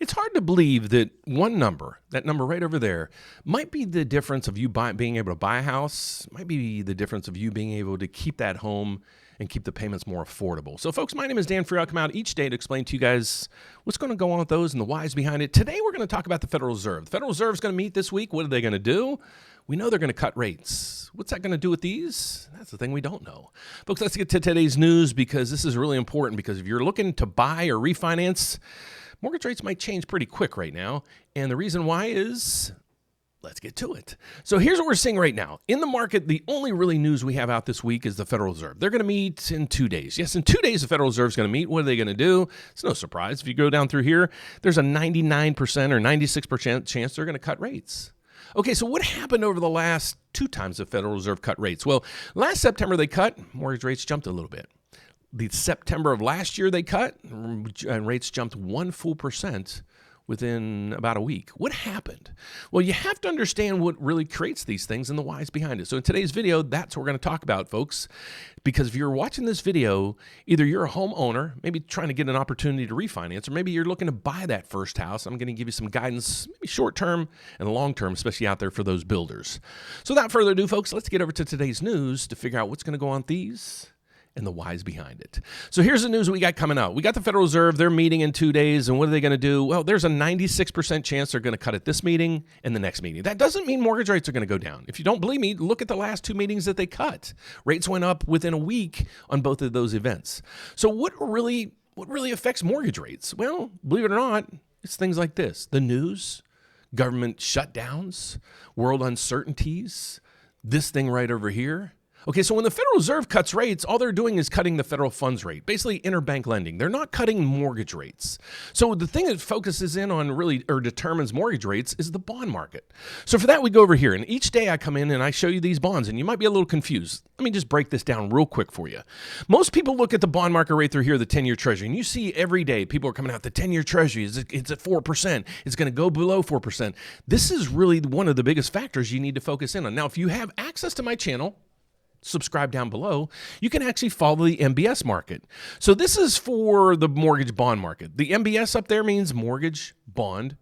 It's hard to believe that one number, that number right over there, might be the difference of you being able to buy a house, might be the difference of you being able to keep that home and keep the payments more affordable. So folks, my name is Dan Frio. I come out each day to explain to you guys what's going to go on with those and the whys behind it. Today, we're going to talk about the Federal Reserve. The Federal Reserve is going to meet this week. What are they going to do? We know they're going to cut rates. What's that going to do with these? That's the thing we don't know. Folks, let's get to today's news because this is really important because if you're looking to buy or refinance, mortgage rates might change pretty quick right now. And the reason why is, let's get to it. So here's what we're seeing right now. In the market, the only really news we have out this week is the Federal Reserve. They're going to meet in 2 days. Yes, in 2 days, the Federal Reserve is going to meet. What are they going to do? It's no surprise. If you go down through here, there's a 99% or 96% chance they're going to cut rates. Okay, so what happened over the last 2 times the Federal Reserve cut rates? Well, last September they cut, mortgage rates jumped a little bit. The September of last year they cut, and rates jumped 1 full percent within about a week. What happened? Well, you have to understand what really creates these things and the whys behind it. So in today's video, that's what we're going to talk about, folks. Because if you're watching this video, either you're a homeowner, maybe trying to get an opportunity to refinance, or maybe you're looking to buy that first house. I'm going to give you some guidance, maybe short-term and long-term, especially out there for those builders. So without further ado, folks, let's get over to today's news to figure out what's going to go on with these and the whys behind it. So here's the news we got coming out. We got the Federal Reserve. They're meeting in 2 days. And what are they going to do? Well, there's a 96% chance they're going to cut at this meeting and the next meeting. That doesn't mean mortgage rates are going to go down. If you don't believe me, look at the last 2 meetings that they cut. Rates went up within a week on both of those events. So what really affects mortgage rates? Well, believe it or not, it's things like this. The news, government shutdowns, world uncertainties, this thing right over here. Okay, so when the Federal Reserve cuts rates, all they're doing is cutting the federal funds rate, basically interbank lending. They're not cutting mortgage rates. So the thing that focuses in on really or determines mortgage rates is the bond market. So for that, we go over here, and each day I come in and I show you these bonds, and you might be a little confused. Let me just break this down real quick for you. Most people look at the bond market rate through here, the 10-year Treasury, and you see every day people are coming out, the 10-year Treasury, it's at 4%. It's going to go below 4%. This is really one of the biggest factors you need to focus in on. Now, if you have access to my channel, subscribe down below, you can actually follow the MBS market. So this is for the mortgage bond market. The MBS up there means mortgage bond.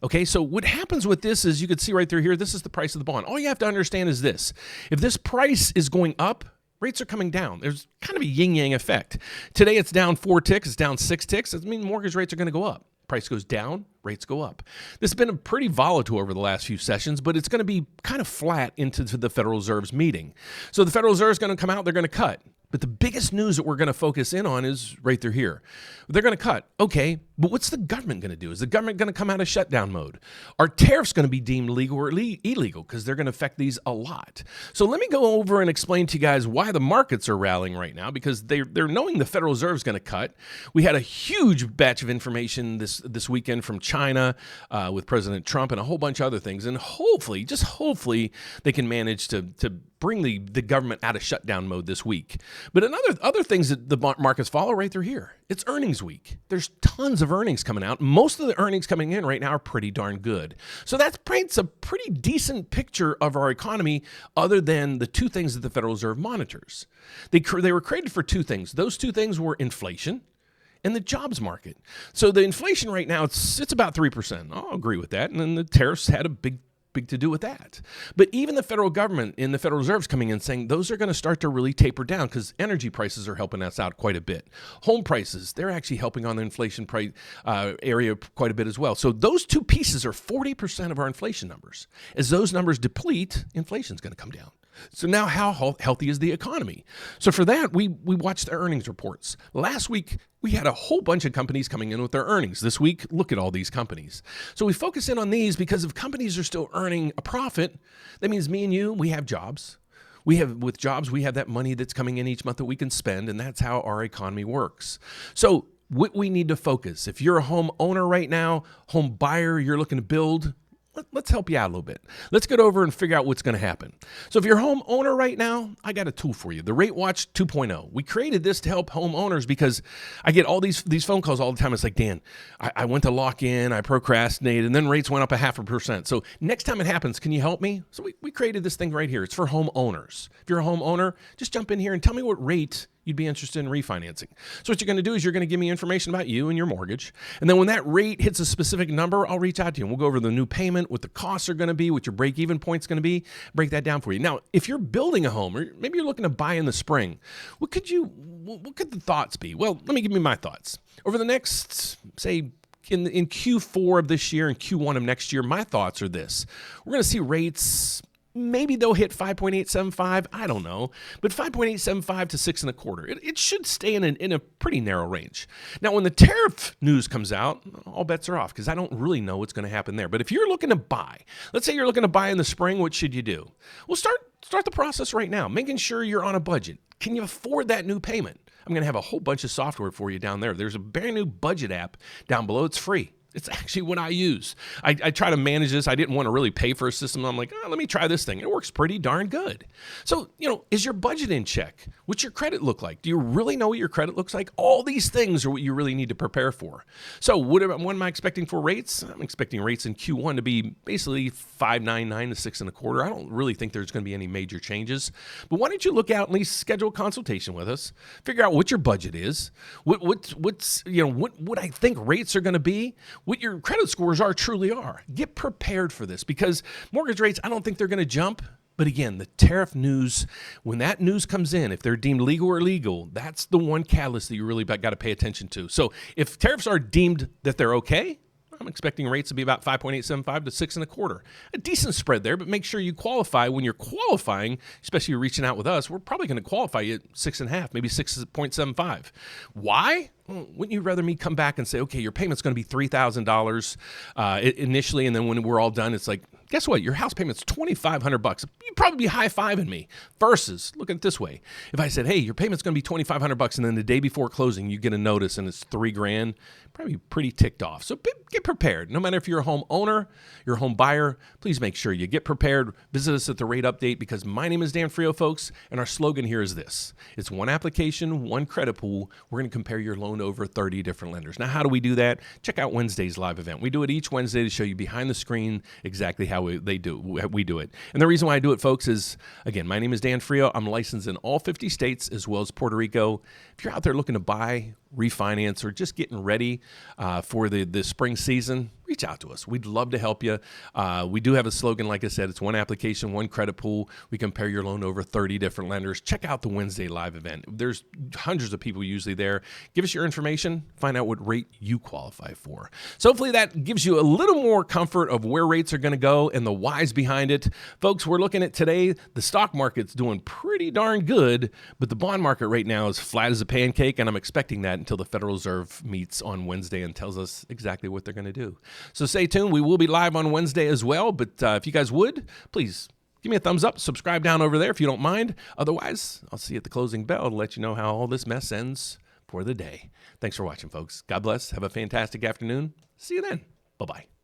Okay, so what happens with this is you can see right through here, this is the price of the bond. All you have to understand is this. If this price is going up, rates are coming down. There's kind of a yin-yang effect. Today it's down 4 ticks, it's down 6 ticks. That means mortgage rates are going to go up. Price goes down, rates go up. This has been pretty volatile over the last few sessions, but it's going to be kind of flat into the Federal Reserve's meeting. So the Federal Reserve is going to come out, they're going to cut. But the biggest news that we're going to focus in on is right through here. They're going to cut. Okay, but what's the government going to do? Is the government going to come out of shutdown mode? Are tariffs going to be deemed legal or illegal? Because they're going to affect these a lot. So let me go over and explain to you guys why the markets are rallying right now, because they're knowing the Federal Reserve is going to cut. We had a huge batch of information this weekend from China with President Trump and a whole bunch of other things. And hopefully, just hopefully, they can manage to bring the government out of shutdown mode this week. But other things that the markets follow right through here. It's earnings week. There's tons of earnings coming out. Most of the earnings coming in right now are pretty darn good. So that paints a pretty decent picture of our economy other than the 2 things that the Federal Reserve monitors. They were created for 2 things. Those 2 things were inflation and the jobs market. So the inflation right now, it's about 3%. I'll agree with that. And then the tariffs had a big to do with that. But even the federal government and the Federal Reserve is coming in saying those are going to start to really taper down because energy prices are helping us out quite a bit. Home prices, they're actually helping on the inflation price area quite a bit as well. So those 2 pieces are 40% of our inflation numbers. As those numbers deplete, inflation is going to come down. So now how healthy is the economy? So for that, we watched the earnings reports. Last week, we had a whole bunch of companies coming in with their earnings. This week, look at all these companies. So we focus in on these because if companies are still earning a profit, that means me and you, we have jobs. With jobs, we have that money that's coming in each month that we can spend, and that's how our economy works. So what we need to focus, if you're a homeowner right now, home buyer, you're looking to build, let's help you out a little bit. Let's get over and figure out what's going to happen. So if you're a homeowner right now, I got a tool for you, the RateWatch 2.0. We created this to help homeowners because I get all these phone calls all the time. It's like, Dan, I went to lock in, I procrastinated, and then rates went up 0.5%. So next time it happens, can you help me? So we created this thing right here. It's for homeowners. If you're a homeowner, just jump in here and tell me what rate you'd be interested in refinancing. So what you're going to do is you're going to give me information about you and your mortgage. And then when that rate hits a specific number, I'll reach out to you and we'll go over the new payment, what the costs are going to be, what your break-even point's going to be, break that down for you. Now, if you're building a home or maybe you're looking to buy in the spring, what could the thoughts be? Well, let me give you my thoughts. Over the next, say, in Q4 of this year and Q1 of next year, my thoughts are this. We're going to see rates, maybe they'll hit 5.875. I don't know. But 5.875 to 6.25. It should stay in a pretty narrow range. Now, when the tariff news comes out, all bets are off because I don't really know what's going to happen there. But if you're looking to buy, let's say you're looking to buy in the spring, what should you do? Well, start the process right now, making sure you're on a budget. Can you afford that new payment? I'm going to have a whole bunch of software for you down there. There's a brand new budget app down below. It's free. It's actually what I use. I try to manage this. I didn't want to really pay for a system. I'm like, let me try this thing. It works pretty darn good. So, is your budget in check? What's your credit look like? Do you really know what your credit looks like? All these things are what you really need to prepare for. So what am I expecting for rates? I'm expecting rates in Q1 to be basically 5.99 to 6.25. I don't really think there's going to be any major changes. But why don't you look out and at least schedule a consultation with us? Figure out what your budget is. What I think rates are going to be. What your credit scores truly are. Get prepared for this because mortgage rates, I don't think they're going to jump. But again, the tariff news, when that news comes in, if they're deemed legal or illegal, that's the one catalyst that you really got to pay attention to. So if tariffs are deemed that they're okay, I'm expecting rates to be about 5.875 to 6.25. A decent spread there, but make sure you qualify. When you're qualifying, especially you're reaching out with us, we're probably going to qualify you at 6.5, maybe 6.75. Why? Well, wouldn't you rather me come back and say, okay, your payment's going to be $3,000 initially, and then when we're all done, it's like, guess what? Your house payment's $2,500. You'd probably be high-fiving me. Versus, look at it this way: if I said, hey, your payment's going to be $2,500, and then the day before closing, you get a notice and it's $3,000, probably pretty ticked off. So get prepared. No matter if you're a homeowner, you're a home buyer, please make sure you get prepared. Visit us at the Rate Update because my name is Dan Frio, folks, and our slogan here is this: it's one application, one credit pool. We're going to compare your loan to over 30 different lenders. Now, how do we do that? Check out Wednesday's live event. We do it each Wednesday to show you behind the screen exactly how we do it. And the reason why I do it, folks, is, again, my name is Dan Frio. I'm licensed in all 50 states as well as Puerto Rico. If you're out there looking to buy, refinance, or just getting ready for the spring season, reach out to us. We'd love to help you. We do have a slogan, like I said, it's one application, one credit pool. We compare your loan to over 30 different lenders. Check out the Wednesday live event. There's hundreds of people usually there. Give us your information. Find out what rate you qualify for. So hopefully that gives you a little more comfort of where rates are going to go and the whys behind it. Folks, we're looking at today, the stock market's doing pretty darn good, but the bond market right now is flat as a pancake, and I'm expecting that until the Federal Reserve meets on Wednesday and tells us exactly what they're going to do. So stay tuned. We will be live on Wednesday as well. But if you guys would, please give me a thumbs up. Subscribe down over there if you don't mind. Otherwise, I'll see you at the closing bell to let you know how all this mess ends for the day. Thanks for watching, folks. God bless. Have a fantastic afternoon. See you then. Bye-bye.